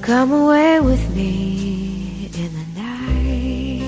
Come away with me in the night.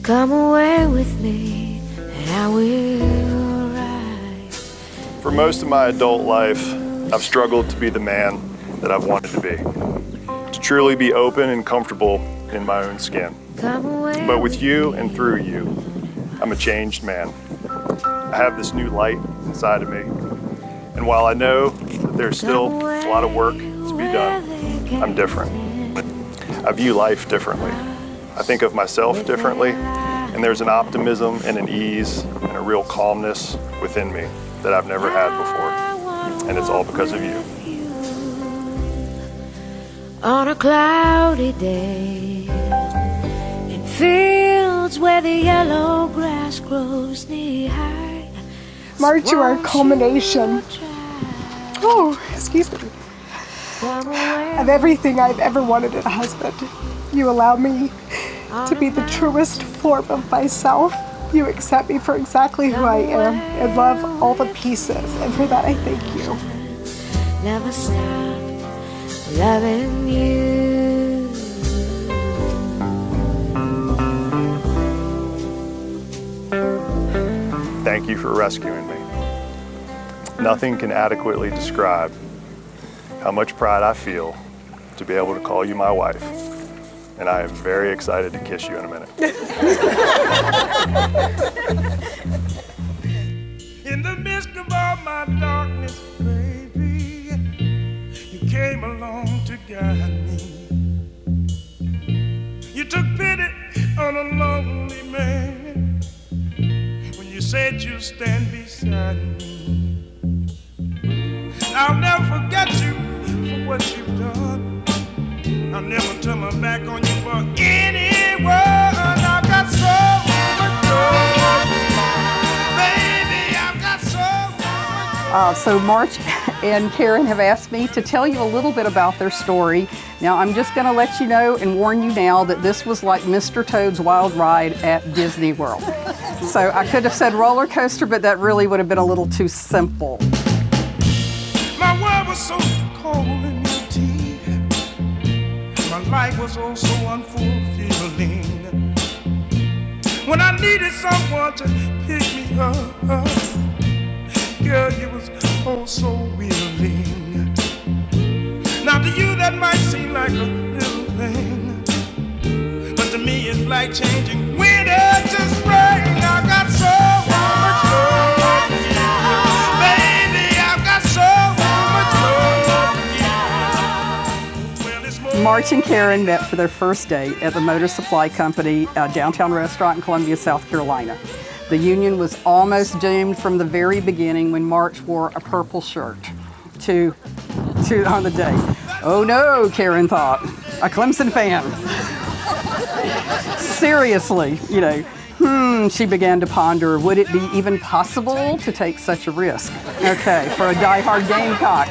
Come away with me and I will ride. For most of my adult life, I've struggled to be the man that I've wanted to be. To truly be open and comfortable in my own skin. But with you and through you, I'm a changed man. I have this new light inside of me. And while I know that there's still a lot of work to be done, I'm different. I view life differently. I think of myself differently, and there's an optimism and an ease and a real calmness within me that I've never had before. And it's all because of you. On a cloudy day, in fields where the yellow grass grows knee-high. Marge, you are a culmination, excuse me, of everything I've ever wanted in a husband. You allow me to be the truest form of myself. You accept me for exactly who I am and love all the pieces, and for that I thank you. Never stop loving you. Thank you for rescuing me. Nothing can adequately describe how much pride I feel to be able to call you my wife. And I am very excited to kiss you in a minute. In the midst of all my darkness, baby, you came along to guide me. You took pity on a lonely man when you said you'd stand beside me. I'll never forget you for what you've done. I'll never turn my back on you for anyone. I've got so much love, baby. I've got so much. So Marge and Karen have asked me to tell you a little bit about their story. Now I'm just going to let you know and warn you now that this was like Mr. Toad's Wild Ride at Disney World. So I could have said roller coaster, but that really would have been a little too simple. My world was so cold in your teeth. My life was oh so unfulfilling. When I needed someone to pick me up, girl, you was oh so willing. Now to you that might seem like a little thing, but to me it's like changing winter to spring. I got so much love, baby. I've got so Marge and Karen met for their first date at the Motor Supply Company downtown restaurant in Columbia, South Carolina. The union was almost doomed from the very beginning when Marge wore a purple shirt on the date. Oh no, Karen thought, a Clemson fan. Seriously, she began to ponder, would it be even possible to take such a risk? Okay, for a diehard Gamecock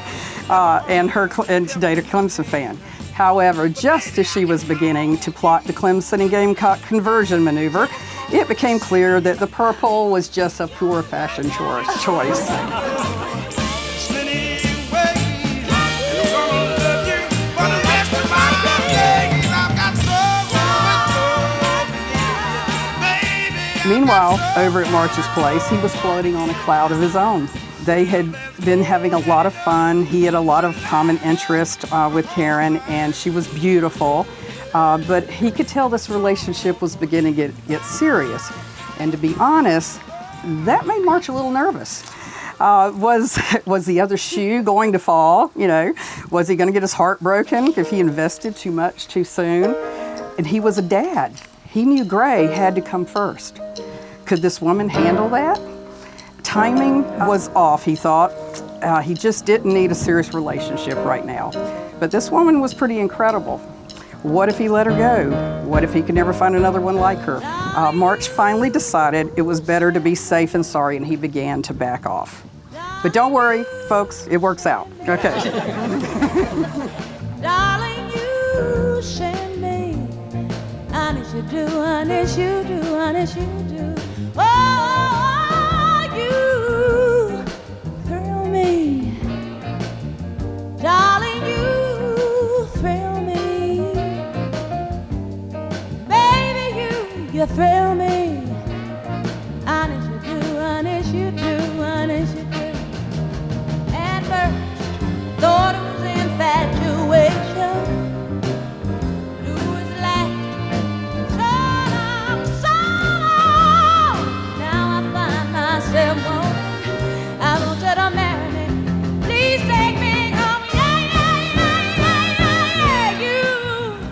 and to date a Clemson fan. However, just as she was beginning to plot the Clemson and Gamecock conversion maneuver, it became clear that the purple was just a poor fashion choice. Meanwhile, over at Marge's place, he was floating on a cloud of his own. They had been having a lot of fun. He had a lot of common interest with Karen, and she was beautiful. But he could tell this relationship was beginning to get serious. And to be honest, that made Marge a little nervous. Was the other shoe going to fall? Was he going to get his heart broken if he invested too much too soon? And he was a dad. He knew Gray had to come first. Could this woman handle that? Timing was off, he thought. He just didn't need a serious relationship right now. But this woman was pretty incredible. What if he let her go? What if he could never find another one like her? Marge finally decided it was better to be safe and sorry, and he began to back off. But don't worry, folks, it works out. Okay. Darling, you send me honest you do, honest you do, honest you do. Oh, you thrill me, darling, you thrill me, baby, you thrill me, honest you do, honest you do, honest you do. At first, thought it was infatuation.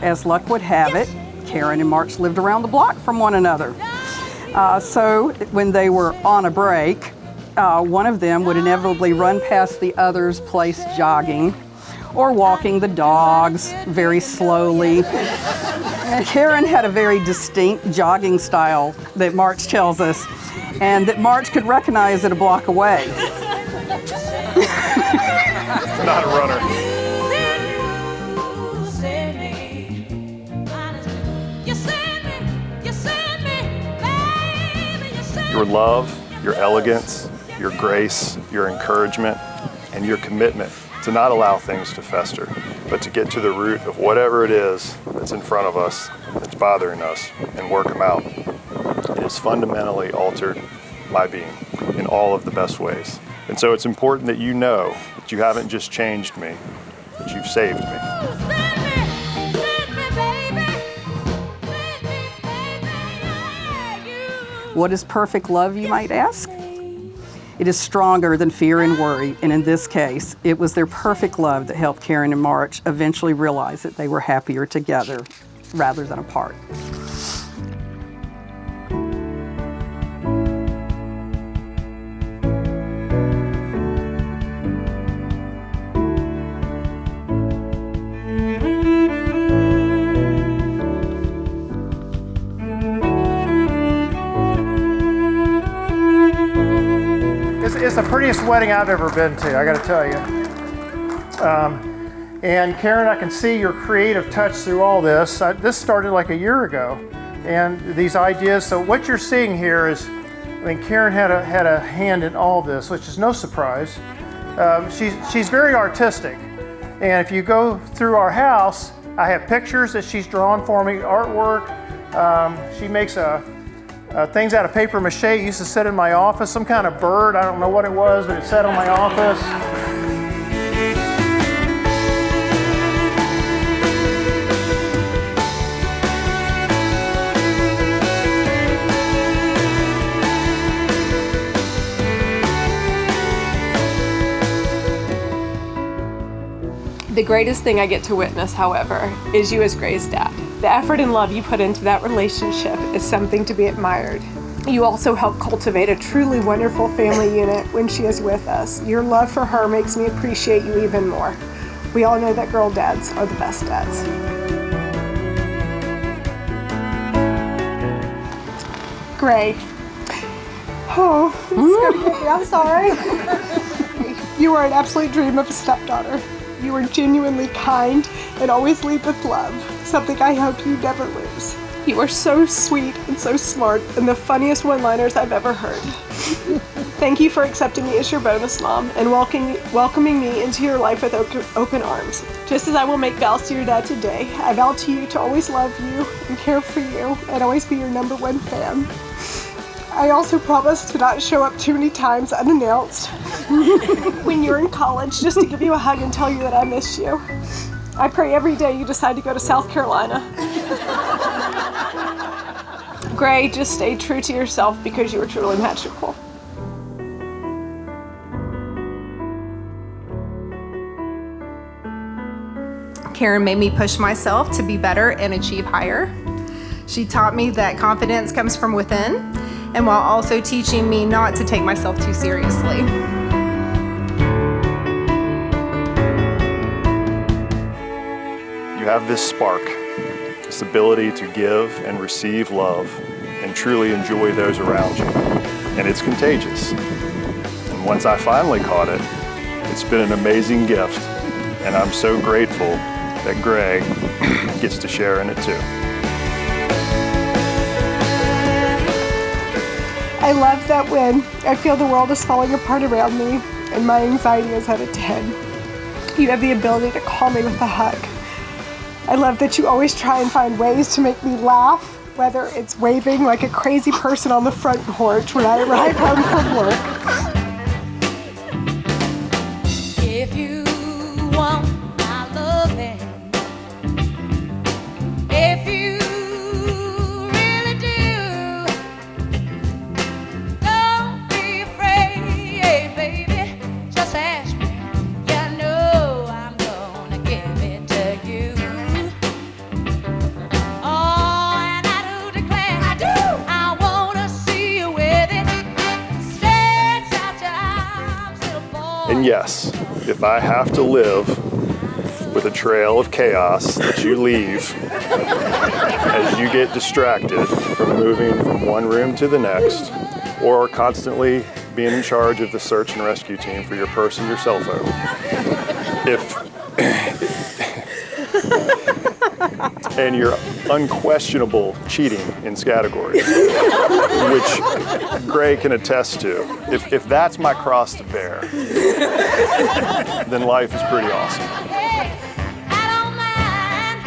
As luck would have it, Karen and March lived around the block from one another. So when they were on a break, one of them would inevitably run past the other's place jogging or walking the dogs very slowly. Karen had a very distinct jogging style that March tells us, and that March could recognize it a block away. Not a runner. Your love, your elegance, your grace, your encouragement, and your commitment to not allow things to fester, but to get to the root of whatever it is that's in front of us, that's bothering us, and work them out. It has fundamentally altered my being in all of the best ways. And so it's important that you know that you haven't just changed me, that you've saved me. What is perfect love, you might ask? It is stronger than fear and worry, and in this case, it was their perfect love that helped Karen and March eventually realize that they were happier together rather than apart. It's the prettiest wedding I've ever been to, I gotta tell you. And Karen, I can see your creative touch through all this. This started like a year ago, and these ideas. So what you're seeing here is, I mean, Karen had a hand in all this, which is no surprise. She's very artistic, and if you go through our house, I have pictures that she's drawn for me, artwork. She makes things out of paper mache. It used to sit in my office, some kind of bird, I don't know what it was, but it sat in my office. The greatest thing I get to witness, however, is you as Gray's dad. The effort and love you put into that relationship is something to be admired. You also help cultivate a truly wonderful family unit when she is with us. Your love for her makes me appreciate you even more. We all know that girl dads are the best dads. Gray. Oh, I'm sorry. You are an absolute dream of a stepdaughter. You are genuinely kind and always lead with love, something I hope you never lose. You are so sweet and so smart and the funniest one-liners I've ever heard. Thank you for accepting me as your bonus mom and welcoming me into your life with open arms. Just as I will make vows to your dad today, I vow to you to always love you and care for you and always be your #1 fan. I also promise to not show up too many times unannounced when you're in college just to give you a hug and tell you that I miss you. I pray every day you decide to go to South Carolina. Gray, just stay true to yourself because you are truly magical. Karen made me push myself to be better and achieve higher. She taught me that confidence comes from within, and while also teaching me not to take myself too seriously. You have this spark, this ability to give and receive love and truly enjoy those around you. And it's contagious. And once I finally caught it, it's been an amazing gift. And I'm so grateful that Greg gets to share in it too. I love that when I feel the world is falling apart around me and my anxiety is at a 10, you have the ability to calm me with a hug. I love that you always try and find ways to make me laugh, whether it's waving like a crazy person on the front porch when I arrive home from work. If you want my loving, if you really do, don't be afraid, baby, just ask me. You know I'm gonna give it to you. Oh, and I do declare, I wanna see you with it. Stretch out your arms, little boy. And yes, if I have to live with a trail of chaos that you leave as you get distracted from moving from one room to the next, or constantly being in charge of the search and rescue team for your purse and your cell phone. And your unquestionable cheating in categories, which Gray can attest to. If that's my cross to bear, then life is pretty awesome. I don't mind.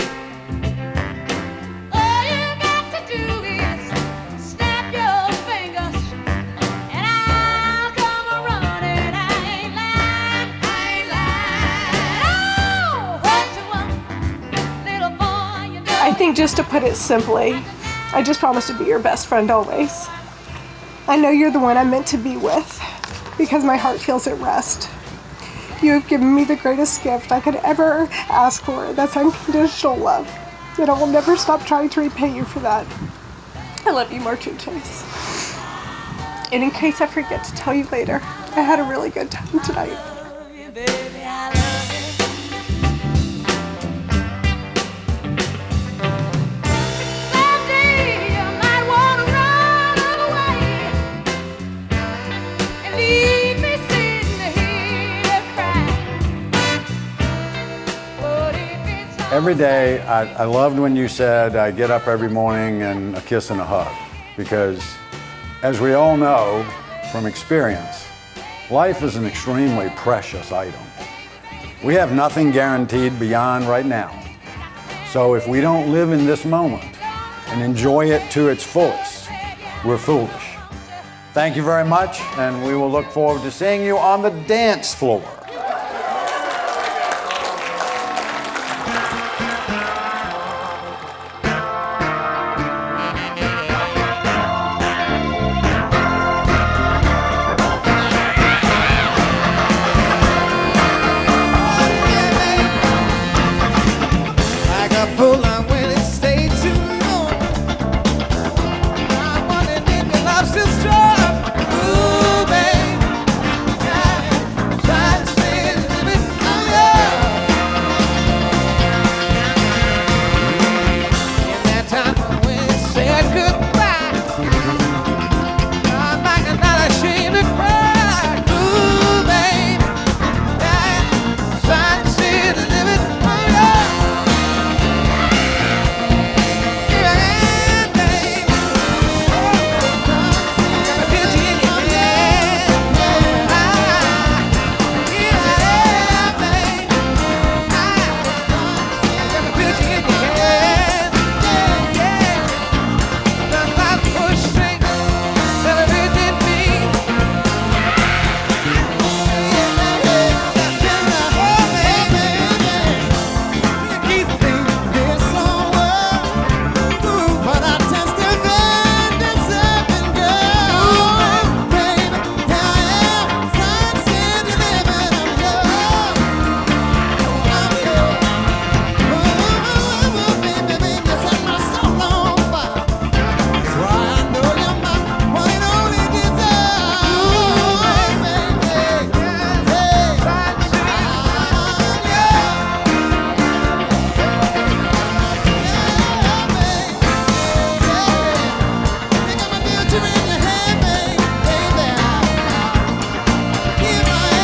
All you got to do is snap your fingers, and I'll come running. I ain't lying. Oh, what you want, little boy? You know. I think just to put it simply, I just promise to be your best friend always. I know you're the one I'm meant to be with because my heart feels at rest. You have given me the greatest gift I could ever ask for. That's unconditional love. And I will never stop trying to repay you for that. I love you, Marching Chase. And in case I forget to tell you later, I had a really good time tonight. Baby, I love you. Someday you might wanna run away and leave me sitting here crying. But if it's Every day, I loved when you said I get up every morning and a kiss and a hug, because as we all know from experience, life is an extremely precious item. We have nothing guaranteed beyond right now. So if we don't live in this moment and enjoy it to its fullest, we're foolish. Thank you very much, and we will look forward to seeing you on the dance floor.